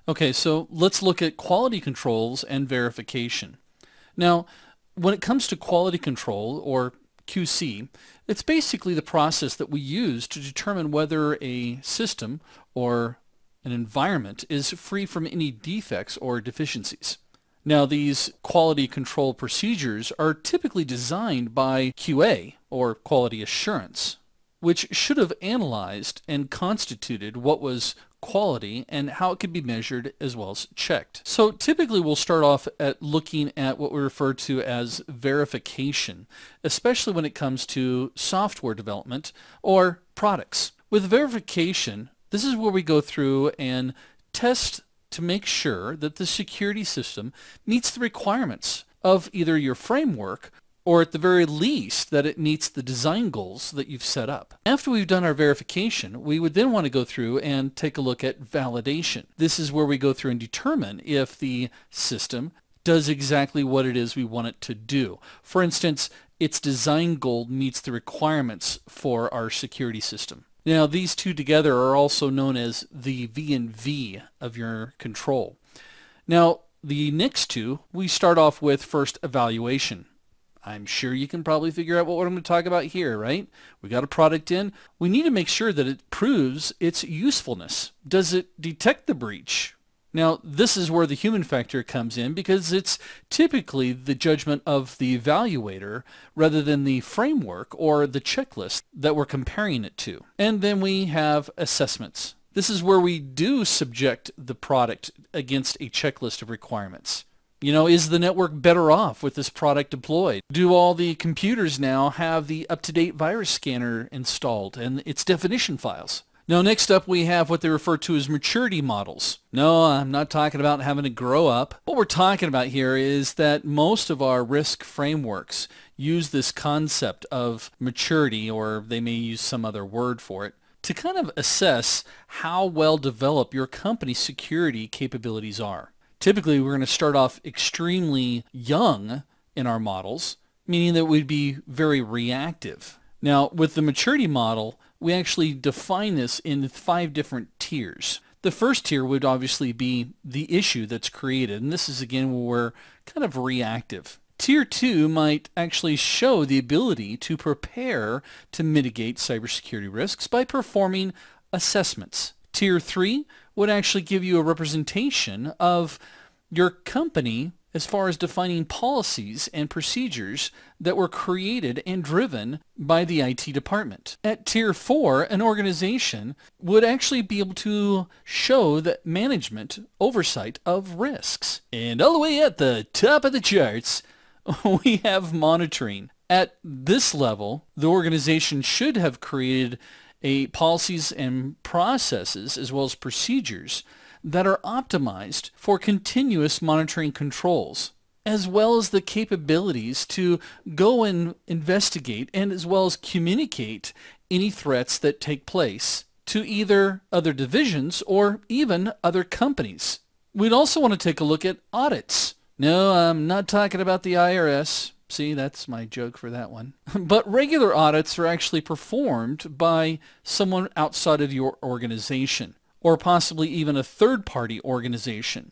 Okay, so let's look at quality controls and verification. Now, when it comes to quality control, or QC, it's basically the process that we use to determine whether a system or an environment is free from any defects or deficiencies. Now, these quality control procedures are typically designed by QA, or quality assurance, which should have analyzed and constituted what was quality and how it could be measured as well as checked. So typically we'll start off at looking at what we refer to as verification, especially when it comes to software development or products. With verification, this is where we go through and test to make sure that the security system meets the requirements of either your framework or at the very least that it meets the design goals that you've set up. After we've done our verification, we would then want to go through and take a look at validation. This is where we go through and determine if the system does exactly what it is we want it to do. For instance, its design goal meets the requirements for our security system. Now, these two together are also known as the V&V of your control. Now, the next two, we start off with first evaluation. I'm sure you can probably figure out what I'm going to talk about here, right? We got a product in. We need to make sure that it proves its usefulness. Does it detect the breach? Now, this is where the human factor comes in because it's typically the judgment of the evaluator rather than the framework or the checklist that we're comparing it to. And then we have assessments. This is where we do subject the product against a checklist of requirements. You know, is the network better off with this product deployed? Do all the computers now have the up-to-date virus scanner installed and its definition files? Now, next up, we have what they refer to as maturity models. No, I'm not talking about having to grow up. What we're talking about here is that most of our risk frameworks use this concept of maturity, or they may use some other word for it, to kind of assess how well developed your company's security capabilities are. Typically, we're going to start off extremely young in our models, meaning that we'd be very reactive. Now, with the maturity model, we actually define this in 5 different tiers. The first tier would obviously be the issue that's created, and this is again where we're kind of reactive. Tier 2 might actually show the ability to prepare to mitigate cybersecurity risks by performing assessments. Tier 3 would actually give you a representation of your company as far as defining policies and procedures that were created and driven by the IT department. At Tier 4, an organization would actually be able to show the management oversight of risks. And all the way at the top of the charts, we have monitoring. At this level, the organization should have created policies and processes as well as procedures that are optimized for continuous monitoring controls, as well as the capabilities to go and investigate and as well as communicate any threats that take place to either other divisions or even other companies. We'd also want to take a look at audits. No, I'm not talking about the IRS. See, that's my joke for that one. But regular audits are actually performed by someone outside of your organization, or possibly even a third-party organization.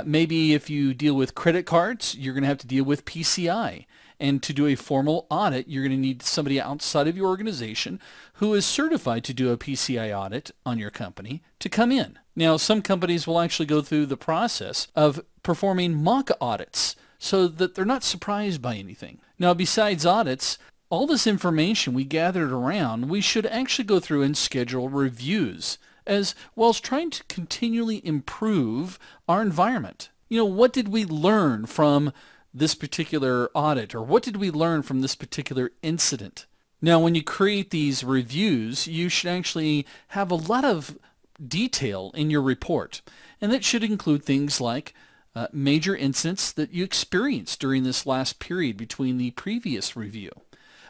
Maybe if you deal with credit cards, you're going to have to deal with PCI. And to do a formal audit, you're going to need somebody outside of your organization who is certified to do a PCI audit on your company to come in. Now, some companies will actually go through the process of performing mock audits so that they're not surprised by anything. Now, besides audits, all this information we gathered around, we should actually go through and schedule reviews, as well as trying to continually improve our environment. You know, what did we learn from this particular audit, or what did we learn from this particular incident? Now, when you create these reviews, you should actually have a lot of detail in your report, and that should include things like major incidents that you experienced during this last period between the previous review,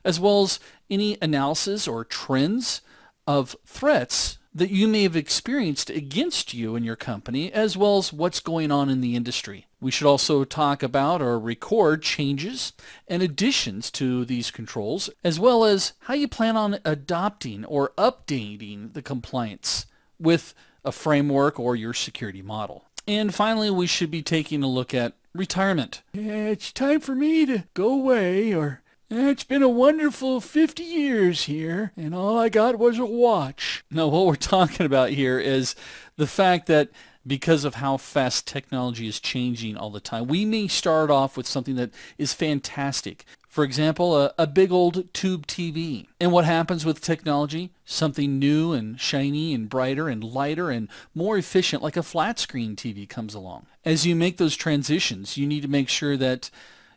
as well as any analysis or trends of threats that you may have experienced against you and your company, as well as what's going on in the industry. We should also talk about or record changes and additions to these controls, as well as how you plan on adopting or updating the compliance with a framework or your security model. And finally, we should be taking a look at retirement. It's time for me to go away, or it's been a wonderful 50 years here, and all I got was a watch. Now, what we're talking about here is the fact that because of how fast technology is changing all the time, we may start off with something that is fantastic. For example, a big old tube TV. And what happens with technology? Something new and shiny and brighter and lighter and more efficient, like a flat screen TV, comes along. As you make those transitions, you need to make sure that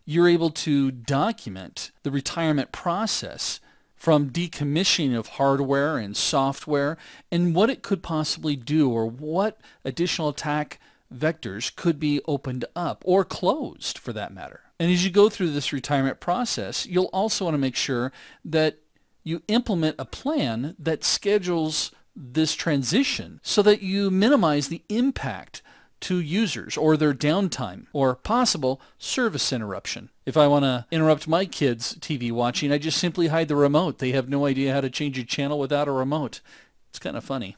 you're able to document the retirement process from decommissioning of hardware and software and what it could possibly do, or what additional attack vectors could be opened up or closed for that matter. And as you go through this retirement process, you'll also want to make sure that you implement a plan that schedules this transition so that you minimize the impact to users or their downtime or possible service interruption. If I want to interrupt my kids' TV watching, I just simply hide the remote. They have no idea how to change a channel without a remote. It's kind of funny.